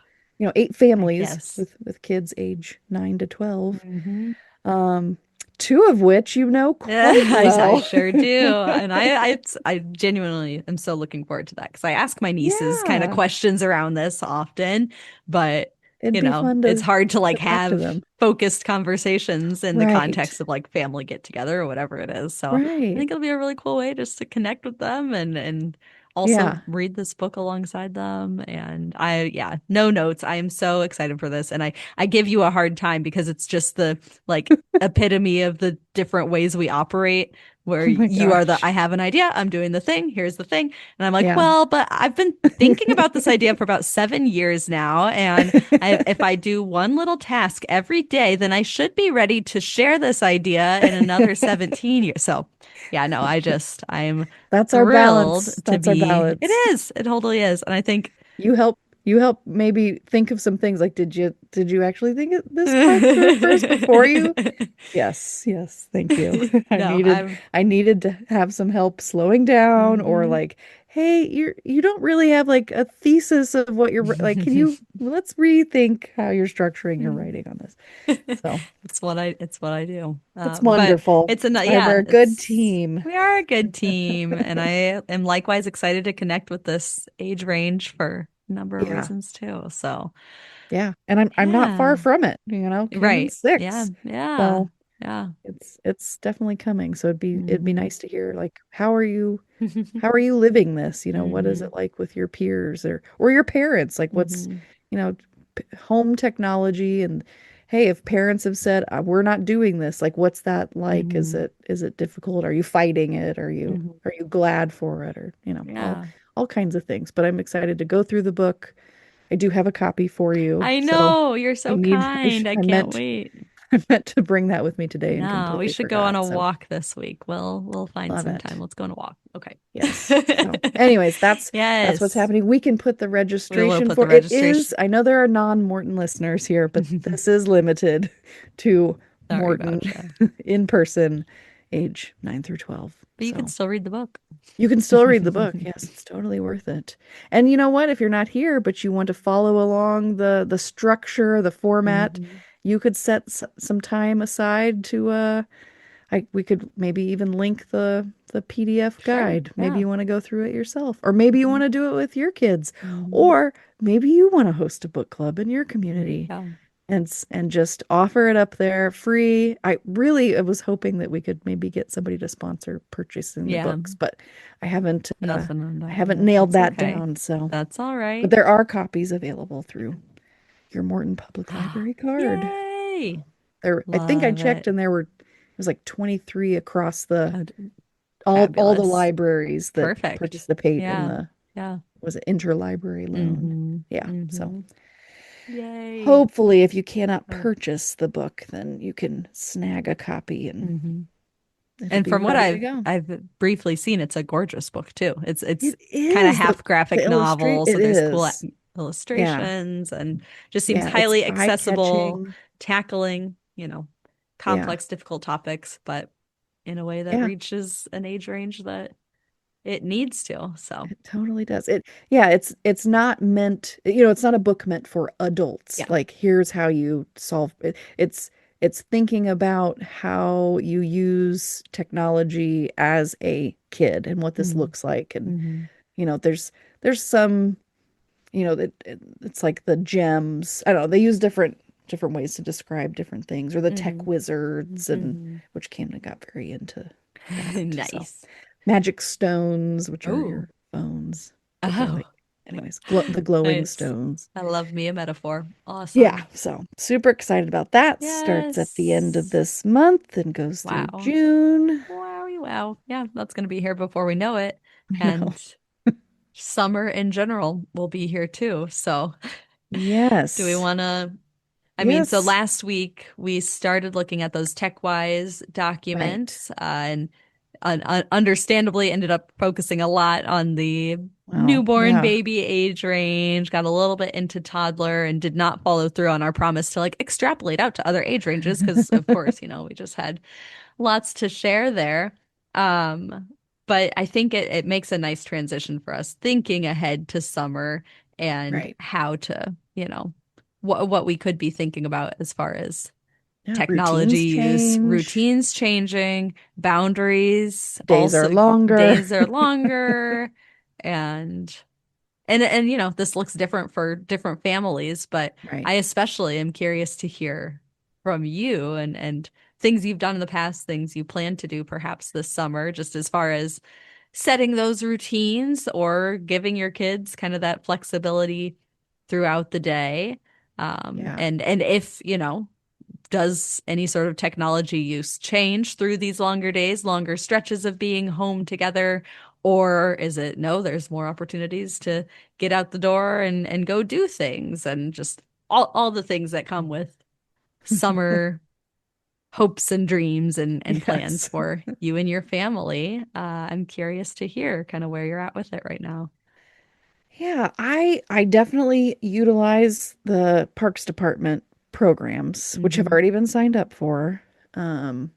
8 families yes. with kids age 9 to 12. Hmm. Um, two of which you know Yeah, quite I well. sure do. And I genuinely am so looking forward to that because I ask my nieces kind of Yeah, questions around this often, but it'd be fun it's hard to like to talk to have them. focused conversations in the Right. context of like family get together or whatever it is. So I Right. think it'll be a really cool way just to connect with them and also Yeah. read this book alongside them. And yeah, no notes. I am so excited for this. And I give you a hard time because it's just the like epitome of the different ways we operate where Oh my you are the gosh. I have an idea, I'm doing the thing, here's the thing. And I'm like, Yeah. well, but I've been thinking about this idea for about 7 years now. And if I do one little task every day, then I should be ready to share this idea in another 17 years. So yeah, no, I'm That's our thrilled balance. to That's our be, it balance. is, it totally is. And I think You help maybe think of some things, like did you actually think of this part through first before you? Yes, yes, thank you. I no, needed I'm, I needed to have some help slowing down, or mhm. like, hey, you don't really have like a thesis of what you're like. Can you let's rethink how you're structuring your writing on this. So, It's what I do. it's But wonderful. it's a That's why we're yeah, a good it's team. we are a good team, and I am likewise excited to connect with this age range for a number of Yeah. reasons too. So Yeah. And I'm not far yeah, from it. right, Kimmy's yeah, 6. yeah, So yeah. it's definitely coming. So it'd be Hmm. nice to hear, like, how are you living this? What is Hmm. it like with your peers, or your parents? Like, what's, Hmm. home technology, and hey, if parents have said, we're not doing this, like, what's that like? Is Hmm. it difficult? Are you fighting it? Are you Hmm. are you glad for it? Or, all Yeah, all kinds of things. But I'm excited to go through the book. I do have a copy for you. I So know. You're I so need kind. I I can't meant wait. I meant to bring that with me today and No, we completely should go on forgot. a So walk this week. We'll find love some time. it. Let's go on a walk. Okay. Yes. So anyways, that's what's Yes. happening. We can put the We will registration put the for it. registration. Is I know there are non-Morton listeners here, but this is limited to Sorry Morton about you. in person, age 9 through 12. But you can So still read the book. you can still read the book. Yes, it's totally worth it. And you know what? If you're not here, but you want to follow along the structure, the format, Hmm. you could set some time aside to we could maybe even link the PDF Sure. guide. Maybe Yeah. you want to go through it yourself, or maybe you Hmm. want to do it with your kids, Hmm. or maybe you want to host a book club in your There you community go. and just offer it up there free. I was hoping that we could maybe get somebody to sponsor purchasing the Yeah. books, but I haven't Nothing on I that haven't yet. nailed That's that okay. down. So, That's all but right. there are copies available through your Morton Public Library card. Yay. I think I Love checked it. and there were it was like 23 across the Oh, all the fabulous. libraries that Perfect. participate in Yeah. the Yeah. was it interlibrary loan. Mm-hmm. Yeah, so Mm-hmm. Yay. hopefully if you cannot Oh. purchase the book, then you can snag a copy and Mm-hmm. it'll And be from what ready to go. I've briefly seen, it's a gorgeous book too. It's It kind of is half the graphic illustrate novel, so it there's cool is. Yeah. illustrations and just seems Yeah, it's highly accessible, eye-catching. tackling, Yeah. complex, difficult topics, but in a way that Yeah. reaches an age range that it needs to. So, It totally does. It's not meant, it's not a book meant for adults. yeah. Like here's how you solve it. It's thinking about how you use technology as a kid and what this Mm-hmm. looks like. And Mm-hmm. there's some, it's like the gems. I don't know, they use different ways to describe different things, or the tech Mm-hmm. wizards, and Mm-hmm. which Camden got very into that. So Nice. magic stones, which are Oh. your phones, but they're Oh. like, anyways, the glowing Nice. stones. I love me a metaphor. Yeah, Awesome. so super excited about that. Starts at the end of Yes. this month and goes through Wow. June. Wowie wow. Yeah, that's going to be here before we know it. I know. And summer in general will be here too. So, do we Yes. want to? I mean, so Yes. last week we started looking at those TechWise Right. documents, and understandably ended up focusing a lot on the Well, newborn yeah. baby age range, got a little bit into toddler, and did not follow through on our promise to like extrapolate out to other age ranges because, of course, we just had lots to share there. Um, but I think it makes a nice transition for us thinking ahead to summer and Right. how to, what we could be thinking about as far as Yeah. technology Routines use, change. routines changing, boundaries Days are also longer. days are longer, and this looks different for different families, but Right. I especially am curious to hear from you and things you've done in the past, things you plan to do perhaps this summer, just as far as setting those routines or giving your kids kind of that flexibility throughout the day. Yeah. And if, does any sort of technology use change through these longer days, longer stretches of being home together? Or is it no, there's more opportunities to get out the door and go do things and just all the things that come with summer hopes and dreams and plans Yes. for you and your family. I'm curious to hear kind of where you're at with it right now. Yeah, I definitely utilize the Parks Department programs, which have Hmm. already been signed up for. And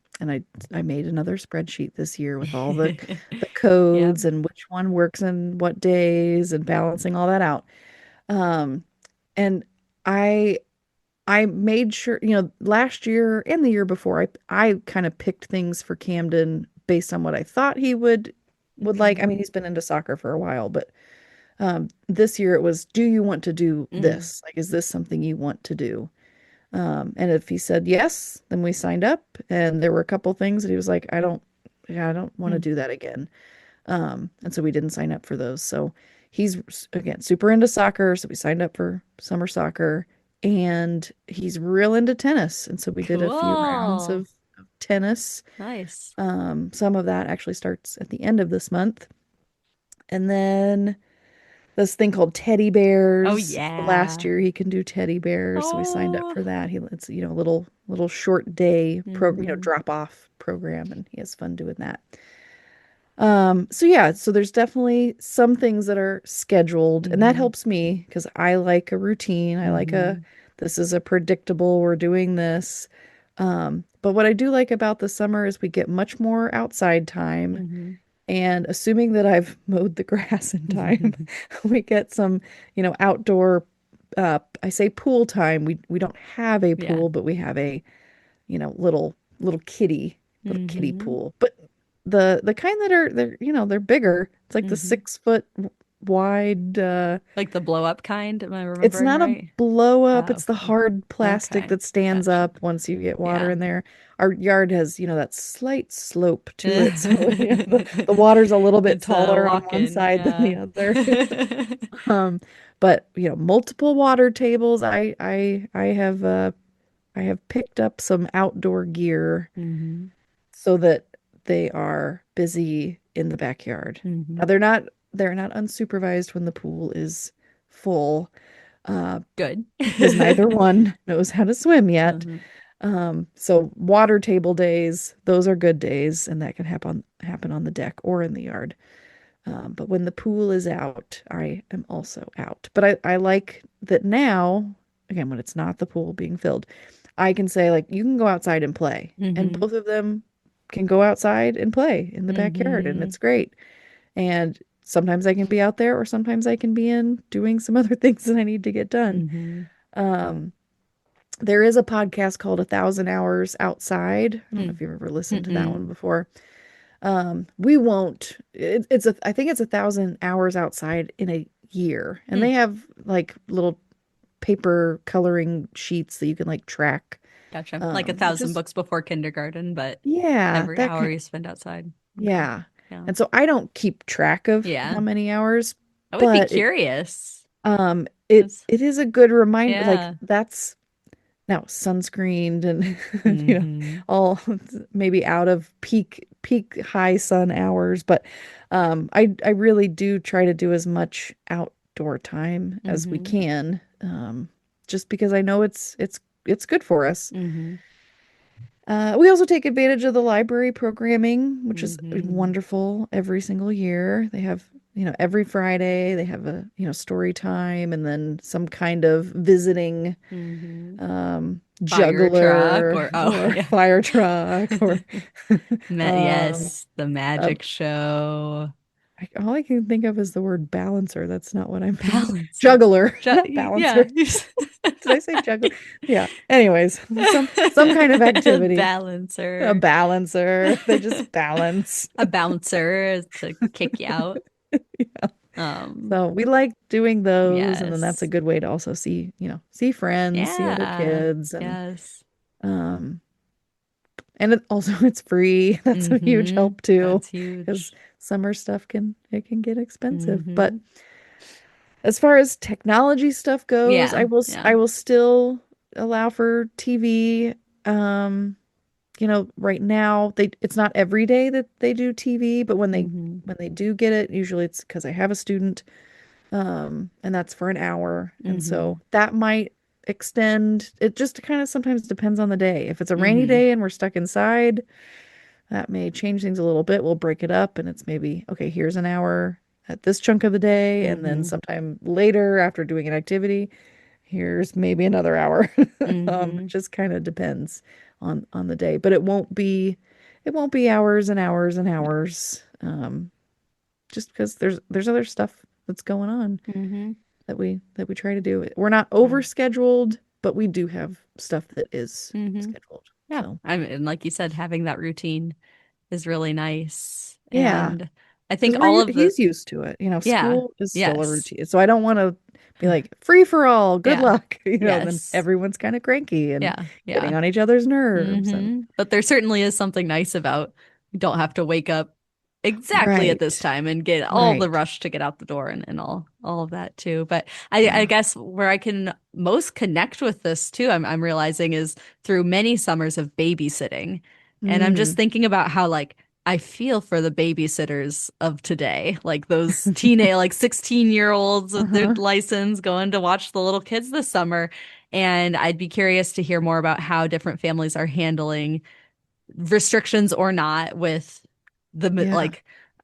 I made another spreadsheet this year with all the Yep. codes and which one works and what days and balancing all that out. Um, and I I made sure, last year and the year before, I kind of picked things for Camden based on what I thought he would like. Okay. I mean, he's been into soccer for a while, but this year it was, do you want to do Mm. this? Like, is this something you want to do? And if he said yes, then we signed up. And there were a couple things that he was like, yeah, I don't want to Mm. do that again. And so we didn't sign up for those. So he's again super into soccer. So we signed up for summer soccer, and he's real into tennis. And so we did a few rounds Cool. of tennis. Nice. Some of that actually starts at the end of this month. And then this thing called teddy Oh bears. Last yeah. year he can do teddy bears, so we signed up Oh. for that. It's a little short day Hmm. drop off program, and he has fun doing that. So yeah, so there's definitely some things that are scheduled, and that Hmm. helps me because I like a routine. I like Hmm. this is a predictable, we're doing this. But what I do like about the summer is we get much more outside time. Hmm. And assuming that I've mowed the grass in time, we get some, outdoor I say pool time. We don't have a Yeah. pool, but we have a, little kitty Mm-hmm. pool. But the kind that are they're bigger. It's like the Mm-hmm. 6 foot wide. Like the blow up kind, am I It's remembering not a right? blow up. Oh, It's the hard plastic okay. that stands Gotcha. up once you get water Yeah. in there. Our yard has, that slight slope to it. So, the water's a little bit It's a taller on one walk-in, side than the yeah. other. Um, but, multiple water tables. I have picked up some outdoor gear Mm-hmm. so that they are busy in the backyard. Mm-hmm. Now they're not unsupervised when the pool is full, Good. because neither one knows how to swim yet. Mm-hmm. So water table days, those are good days, and that can happen on the deck or in the yard. But when the pool is out, I am also out. But I like that now, again, when it's not the pool being filled, I can say, like, you can go outside and play. And Mm-hmm. both of them can go outside and play in the backyard, and Mm-hmm. it's great. And sometimes I can be out there, or sometimes I can be in doing some other things that I need to get done. Mm-hmm. Um, there is a podcast called A Thousand Hours Outside. I don't know if you've ever listened to that Mm-mm. one before. We won't. I think it's 1,000 hours outside in a year, and they Mm. have like little paper coloring sheets that you can like track. Gotcha. Like a Which thousand is, books before kindergarten, but yeah, every that hour kind. you spend outside. Okay. Yeah, Yeah. and so I don't keep track of how Yeah. many hours, I would be but curious. it It's, it is a good reminder. Like, yeah. that's now sunscreened and Mm-hmm. all maybe out of peak high sun hours, but I really do try to do as much outdoor time as we Mm-hmm. can, just because I know it's good for us. Mm-hmm. We also take advantage of the library programming, which is Mm-hmm. wonderful every single year. They have, every Friday they have a, story time, and then some kind of visiting, Mm-hmm. Fire truck juggler or oh or yeah. fire truck or um Yes, the a, magic show. all I can think of is the word balancer. That's not what I'm thinking. Balancer. Juggler, not Yeah. balancer. Did I say juggler? Yeah. Anyways, some kind of activity. A Balancer. balancer. They just balance. A bouncer to kick you out. Yeah. Um, So we like doing those, and then that's a yes. good way to also see friends, see other Yeah. kids, Yes. um and it's free. That's a huge Mm-hmm. help too, That's because huge. summer stuff can get expensive. But Mm-hmm. as far as technology stuff goes, Yeah. Yeah. I will still allow for TV. Um, right now it's not every day that they do TV, but Mm-hmm. when they do get it, usually it's because I have a student, and that's for an hour. And Mm-hmm. so that might extend. It just kind of sometimes depends on the day. If it's a rainy Mm-hmm. day and we're stuck inside, that may change things a little bit. We'll break it up, and it's maybe, okay, here's an hour at this chunk of the day, and then Mm-hmm. sometime later after doing an activity, here's maybe another hour. It Mm-hmm. just kind of depends on the day, but it won't be hours and hours and hours. Just because there's other stuff that's going on Mm-hmm. that we try to do. We're not Yeah. over scheduled, but we do have stuff that is Mm-hmm. scheduled. Yeah. So And like you said, having that routine is really nice. yeah, And I think because all of the, he's used to it. yeah. School is still a Yes. routine, so I don't want to be like free for all, good Yeah. luck. Then Yes. everyone's kind of cranky and Yeah. Yeah. getting on each other's nerves. And But there certainly is something nice about you don't have to wake up exactly at this right, time and get all the right, rush to get out the door and all of that too. But I yeah. guess where I can most connect with this too, I'm realizing is through many summers of babysitting. And I'm just Mm. thinking about how like I feel for the babysitters of today, like those like 16-year-olds with their Uh-huh. license going to watch the little kids this summer. And I'd be curious to hear more about how different families are handling restrictions or not with the Yeah, like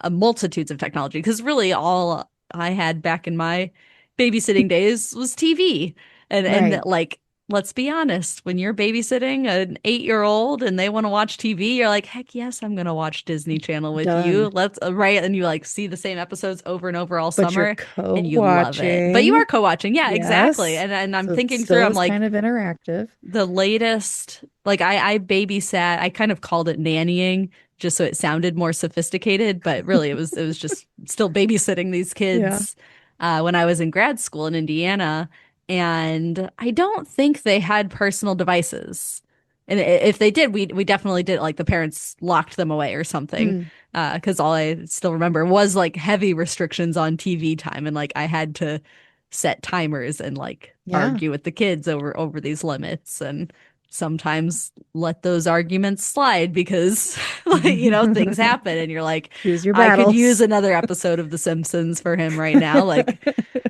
multitudes of technology. Because really, all I had back in my babysitting days was TV, and right. like let's be honest, when you're babysitting an 8-year-old and they want to watch TV, you're like, heck yes, I'm gonna watch Disney Channel with you. Done. Let's right, and you like see the same episodes over and over all But you're summer, and you love it. But you co-watching. are co-watching, yeah, exactly. Yes. And I'm So it thinking through, still I'm is like, kind of interactive. the latest, like I babysat, I kind of called it nannying just so it sounded more sophisticated, but really it was just still babysitting these Yeah. kids when I was in grad school in Indiana, and I don't think they had personal devices. And if they did, we definitely did, like the parents locked them away or something. Mm, Because all I still remember was like heavy restrictions on TV time, and like I had to set timers and like yeah. argue with the kids over these limits, and sometimes let those arguments slide because like things happen and you're like, Choose your I could use battles. another episode of The Simpsons for him right now. Like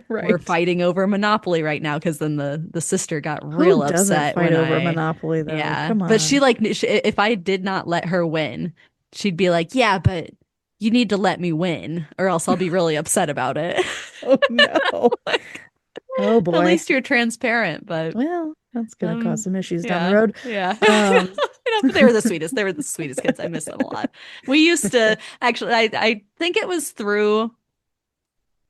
we're Right. fighting over Monopoly right now because then the sister got Who real doesn't upset fight when over I Monopoly though? yeah, Come but she on. like if I did not let her win, she'd be like, yeah, but you need to let me win or else I'll be really upset about it. Oh no. Like, Oh at boy. least you're transparent, but Well, that's gonna cause some issues down the yeah, road. yeah. Um, But they were the sweetest. They were the sweetest kids. I miss them a lot. We used to actually, I think it was through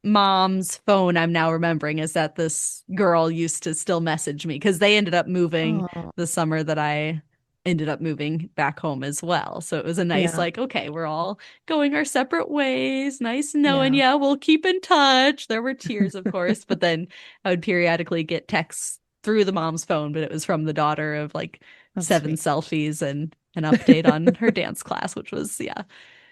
mom's phone, I'm now remembering, is that this girl used to still message me because they ended up moving oh, the summer that I ended up moving back home as well. So it was a nice, yeah, like, okay, we're all going our separate ways. Nice knowing, yeah. yeah, we'll keep in touch. There were tears, of course, but then I would periodically get texts through the mom's phone, but it was from the daughter of like That's 7 sweet. selfies and an update on her dance class, which was, yeah,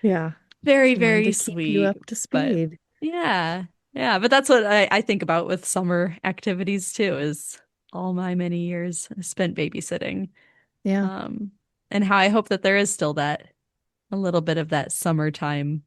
Yeah. very, She wanted very to keep you sweet. up to But speed. yeah, yeah. But that's what I think about with summer activities too, is all my many years spent babysitting. Yeah. Um, and how I hope that there is still that a little bit of that summertime.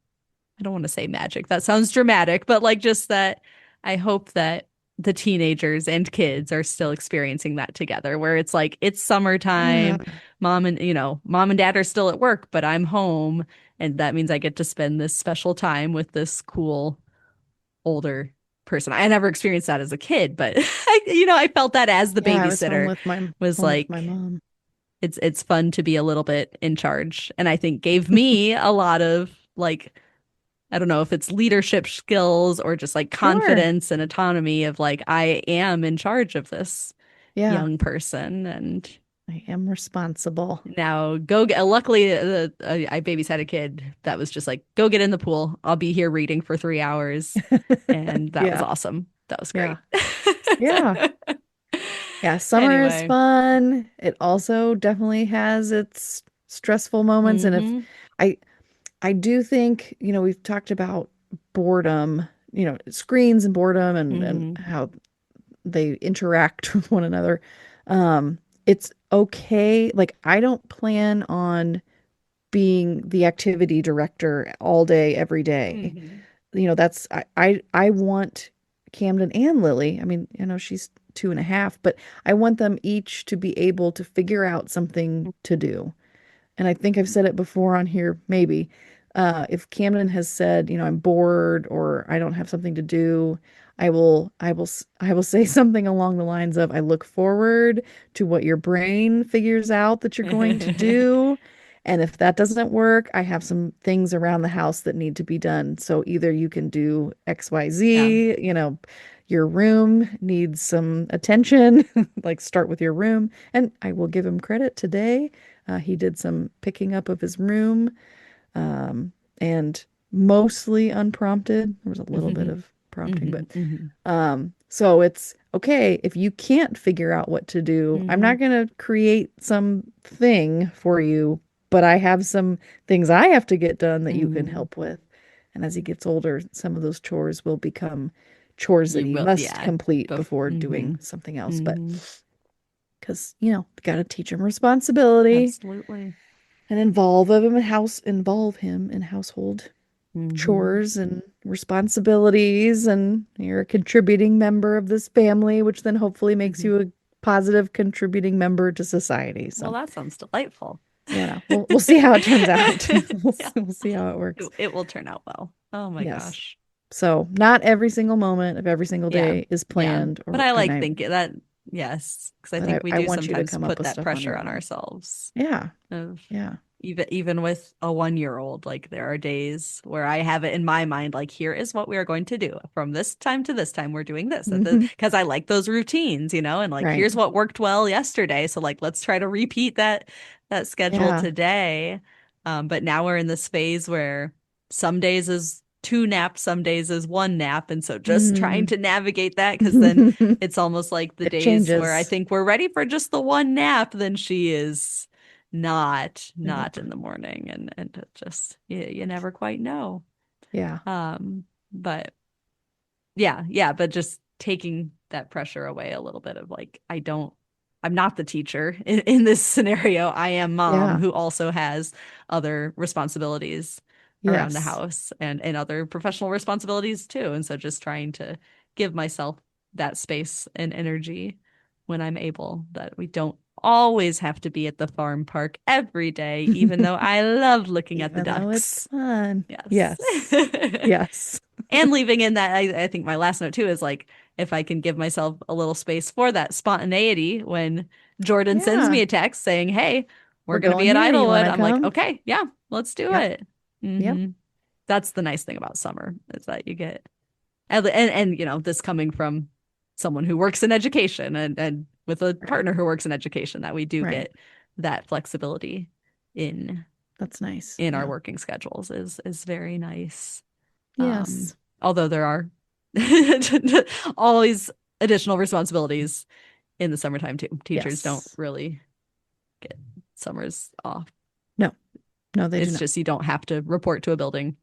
I don't want to say magic. That sounds dramatic, but like just that I hope that the teenagers and kids are still experiencing that together, where it's like it's Yeah. summertime, mom and dad are still at work, but I'm home, and that means I get to spend this special time with this cool older person. I never experienced that as a kid, but I felt that as the Yeah, I was babysitter was home with my like mom. it's fun to be a little bit in charge, and I think gave me a lot of like I don't know if it's leadership skills or just like Sure. confidence and autonomy of like I am in charge of this Yeah. young person. And I am responsible. now go get, luckily I babysat a kid that was just like, go get in the pool. I'll be here reading for 3 hours. And that was Yeah. awesome. That was Yeah. great. Yeah. Yeah. Summer is Anyway. fun. It also definitely has its stressful moments. And if Mm-hmm. I I do think, we've talked about boredom, screens and boredom and Mm-hmm. how they interact with one another. It's okay. Like, I don't plan on being the activity director all day, every day. Mm-hmm. That's I want Camden and Lily. I mean, she's 2.5, but I want them each to be able to figure out something to do. And I think I've said it before on here, maybe. If Camden has said, I'm bored or I don't have something to do, I will say something along the lines of, I look forward to what your brain figures out that you're going to do. And if that doesn't work, I have some things around the house that need to be done. So either you can do Yeah. XYZ, your room needs some attention, like start with your room. And I will give him credit today. He did some picking up of his room, and mostly unprompted. There was a little bit Mm-hmm. of prompting, but Mm-hmm. so it's okay if you can't figure out what to do. I'm Mm-hmm. not going to create something for you, but I have some things I have to get done that you can Mm-hmm. help with. And as he gets older, some of those chores will become chores that You he will, must yeah. complete before Mm-hmm. doing something else. But Mm-hmm. because, got to teach him responsibility Absolutely. and involve him in household Mm-hmm. chores and responsibilities, and you're a contributing member of this family, which then hopefully makes Mm-hmm. you a positive contributing member to society. Well, So, that sounds delightful. we'll see how it turns out. Yeah, We'll see how it works. it will turn out well. Oh my Yes. gosh. So not every single moment of every single Yeah. day is Yeah. planned, But or I and like I thinking that Yes, because I But think we I do want you to sometimes come up put with that stuff on pressure your on own. ourselves Yeah. of Yeah. even with a 1 year old, like there are days where I have it in my mind, like here is what we are going to do from this time to this time. We're doing this Hmm. because I like those routines, and like Right. here's what worked well yesterday. So like let's try to repeat that schedule Yeah. today. But now we're in this phase where some days is two naps, some days is one nap, and so just trying Mm. to navigate that because then it's almost like the It days where I changes. think we're ready for just the one nap, then she is not Nope. in the morning, and it just you never quite know. Yeah. But yeah, but just taking that pressure away a little bit of like I'm not the teacher in this scenario. I am mom Yeah. who also has other responsibilities around the Yes. house and other professional responsibilities too. And so just trying to give myself that space and energy when I'm able, that we don't always have to be at the farm park every day, even though I love looking at the Even though it's ducks. fun. Yes. Yes. Yes. And leaving in that, I think my last note too is like, if I can give myself a little space for that spontaneity when Jordan sends me Yeah. a text saying, "Hey, we're We're going to be going at here. You want Idlewood," to I'm like, come? okay, yeah, let's do Yep. it. Yep. That's the nice thing about summer is that you get, and this coming from someone who works in education and with a Right. partner who works in education, that we do Right. get that flexibility in That's nice. in our Yeah. working schedules is very nice. Yes. Although there are always additional responsibilities in the summertime too. Teachers don't Yes. really get summers off. No. No, they do It's not. just you don't have to report to a building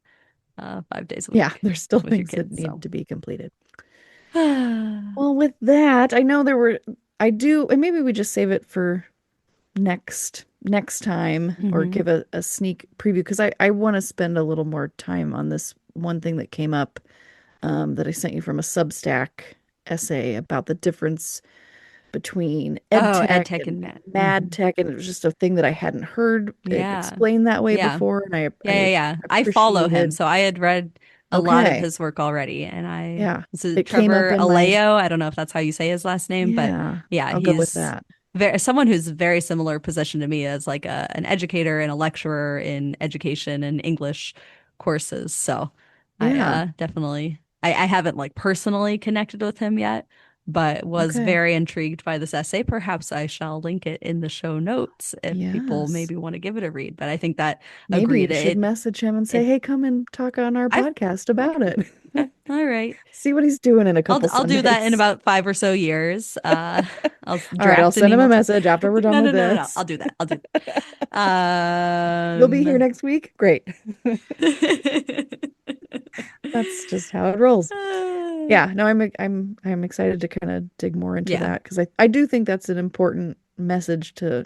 5 days a Yeah. week There's still with your things that kids. need So to be completed. Well, with that, I know I do, and maybe we just save it for next time or hmm give a sneak preview because I want to spend a little more time on this one thing that came up that I sent you from a Substack essay about the difference between ed Oh, ed tech tech and and Matt. mad tech, and it was just a thing that I hadn't heard it Yeah. explained that way Yeah. before, and Yeah. I Yeah. I follow him. appreciated. So I had read a lot of Okay, his work already. And yeah, this is it came up Trevor in my Aleo. I don't know if that's how you say his last name, but yeah. yeah, I'll go with he's that. someone who's very similar position to me as like an educator and a lecturer in education and English courses. So I Yeah. definitely, I haven't like personally connected with him yet, but was Okay. very intrigued by this essay. Perhaps I shall link it in the show notes if people Yes. maybe want to give it a read. But I think that Maybe agreed you should it message him and say, it "Hey, come and talk on our I've podcast okay, about it." okay, all right. See what he's doing in a couple I'll do that in Sundays. about 5 or so years. I'll All right, I'll draft an send him a email to message after we're done no, no, with no, no, no. this. I'll do that. I'll do that. You'll be here next week? Great. That's just how it rolls. Yeah, no, I'm excited to kind of dig more into yeah. that because I do think that's an important message to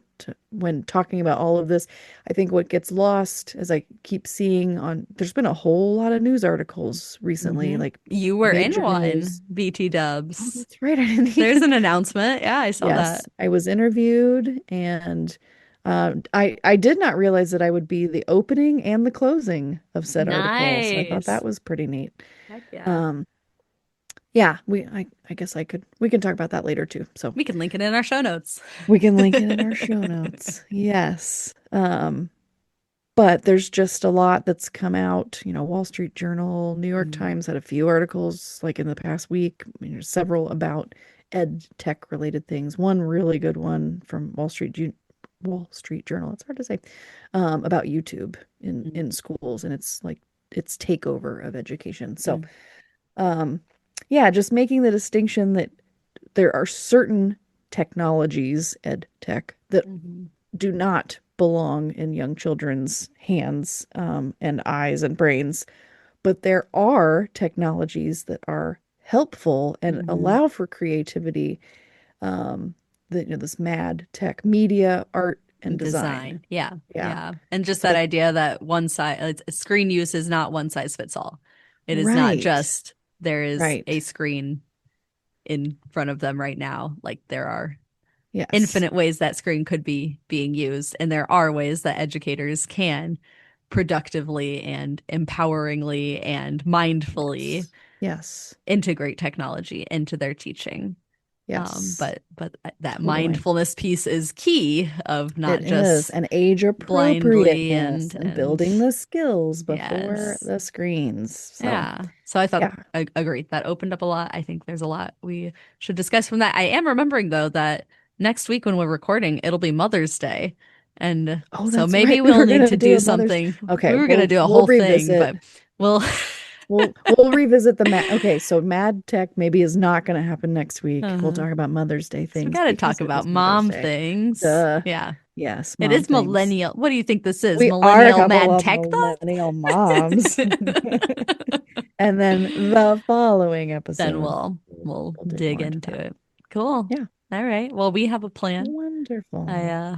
when talking about all of this. I think what gets lost, as I keep seeing there's been a whole lot of news articles recently, hmm like You were in major one, news. BT Oh, Dubs. that's right. I didn't There's even. an announcement. Yeah, I saw Yes, that. I was interviewed, and I did not realize that I would be the opening and the closing of said article. So I thought Nice. that was pretty neat. Heck yeah. Um, yeah, I guess we can talk about that later too. So We can link it in our show notes. we can link it in our show notes. Yes. But there's just a lot that's come out. Wall Street Journal, New York Mm, Times had a few articles like in the past week. I mean, there's several about ed tech related things. One really good one from Wall Street Journal. It's hard to say about YouTube mm, in schools and it's like its takeover of education. So, mm, um, yeah, just making the distinction that there are certain technologies, ed tech, that mhm, do not belong in young children's hands and eyes and brains, but there are technologies that are helpful and mhm. allow for creativity. That this mad tech, media, art, and design. Design. Yeah. Yeah, Yeah. And just but that idea that one size screen use is not one size fits all. It is not right, just there is a right, screen in front of them right now. Like there are yes, infinite ways that screen could be being used. And there are ways that educators can productively and empoweringly and mindfully yes, yes, integrate technology into their teaching. Yes. But that Totally. mindfulness piece is key of not It is. just And age blindly appropriateness and building the skills before yes. the screens. So, Yeah. So I thought yeah. I agree. That opened up a lot. I think there's a lot we should discuss from that. I am remembering though that next week when we're recording, it'll be Mother's Day. And Oh, so that's maybe right. We we'll were need gonna to do do a Mother's. something. We Okay, were gonna do a we'll whole thing, revisit. but we'll We'll revisit the Mad. Okay, so Mad Tech maybe is not going to happen next week. We'll uh-huh. talk about Mother's Day So we things got to talk because it about is Mother's mom Day. things. Duh. Yeah. Yes, It mom is things. millennial. What do you think this is? We are a Millennial couple mad of tech millennial moms. And then the following Then episode, we'll we'll dig dig more into into that. it. Cool. Yeah, All right. Well, we have a plan. I wonderful.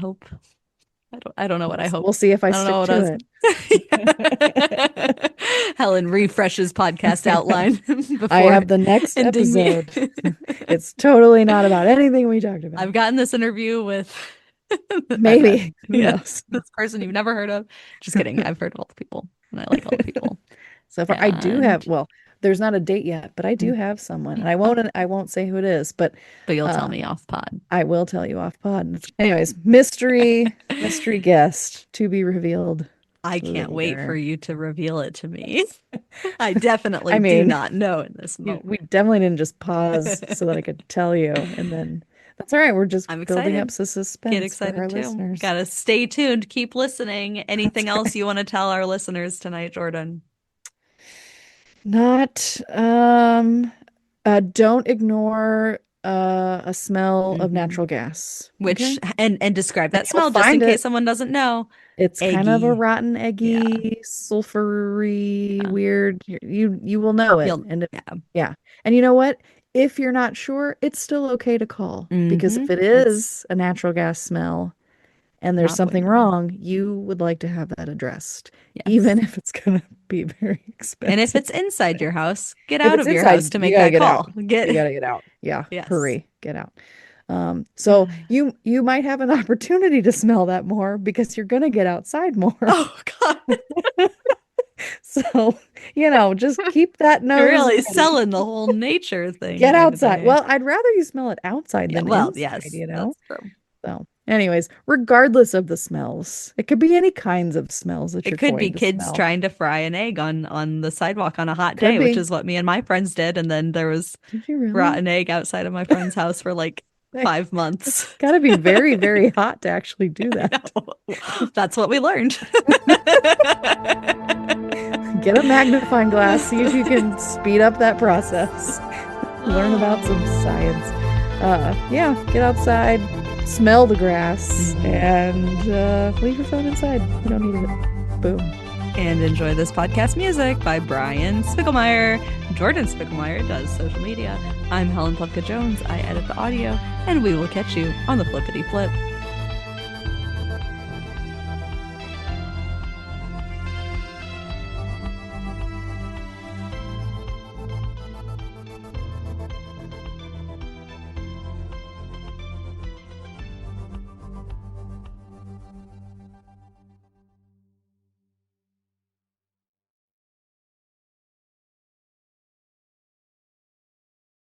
hope I don't know what I hope. We'll see if I I don't know stick what I to was. it. Helen refreshes podcast outline I before have the next ending me. episode. It's totally not about anything we talked about. I've gotten this interview with Maybe. Who yeah, knows? this person you've never heard of. Just kidding. I've heard of all the people and I like all the people. So far, I do have, And well, there's not a date yet, but I do have someone, and oh, I won't say who it is, but but you'll tell uh, me off pod. I will tell you off pod. Anyways, mystery guest to be revealed I can't wait for later. you to reveal it to me. I I definitely do mean, not know in this we moment. definitely didn't just pause so that I could tell you, and then that's all right. We're just I'm building up excited. some Get suspense for excited our too. listeners. Gotta stay tuned. Keep listening. That's Anything else right. you want to tell our listeners tonight, Jordan? Not don't ignore a smell of Hmm. natural gas. Which Okay? and describe And that you'll smell just in find case it. someone doesn't know. It's kind of a Eggy. rotten, Yeah. eggy, sulfury, Yeah. weird. You will know it. You'll And yeah. yeah. And you know what? If you're not sure, it's still okay to call because Hmm. if it It's is a natural gas smell and there's not something bueno. wrong, you would like to have that addressed, even Yes. if it's going to be very And if expensive. it's inside your house, get If out it's of your house inside, to you make gotta that get out. call. You Get gotta get out. Yeah, yes. hurry, get out. So you might have an opportunity to smell that more because you're gonna get outside more. Oh God. So, just keep that You're nose really ready. selling the whole nature thing Get here outside. today. Well, I'd rather you smell it outside Yeah, than well, inside, yes, that's true. So, anyways, regardless of the smells, it could be any kinds of smells that It you're could be going to kids smell. trying to fry an egg on the sidewalk on a hot Could day, which be. is what me and my friends did. And then there was Did you really? rotten egg outside of my friend's house for like Hey, 5 months. it's got to be very, very hot to actually do I that. know. That's what we learned. Get a magnifying glass, see if you can speed up that process. Learn about some science. Yeah, get outside, smell the grass, and leave your phone inside. You don't need it. Boom. And enjoy this podcast music by Brian Spiegelmeyer. Jordan Spiegelmeyer does social media. I'm Helen Plevka-Jones. I edit the audio, and we will catch you on the flippity flip.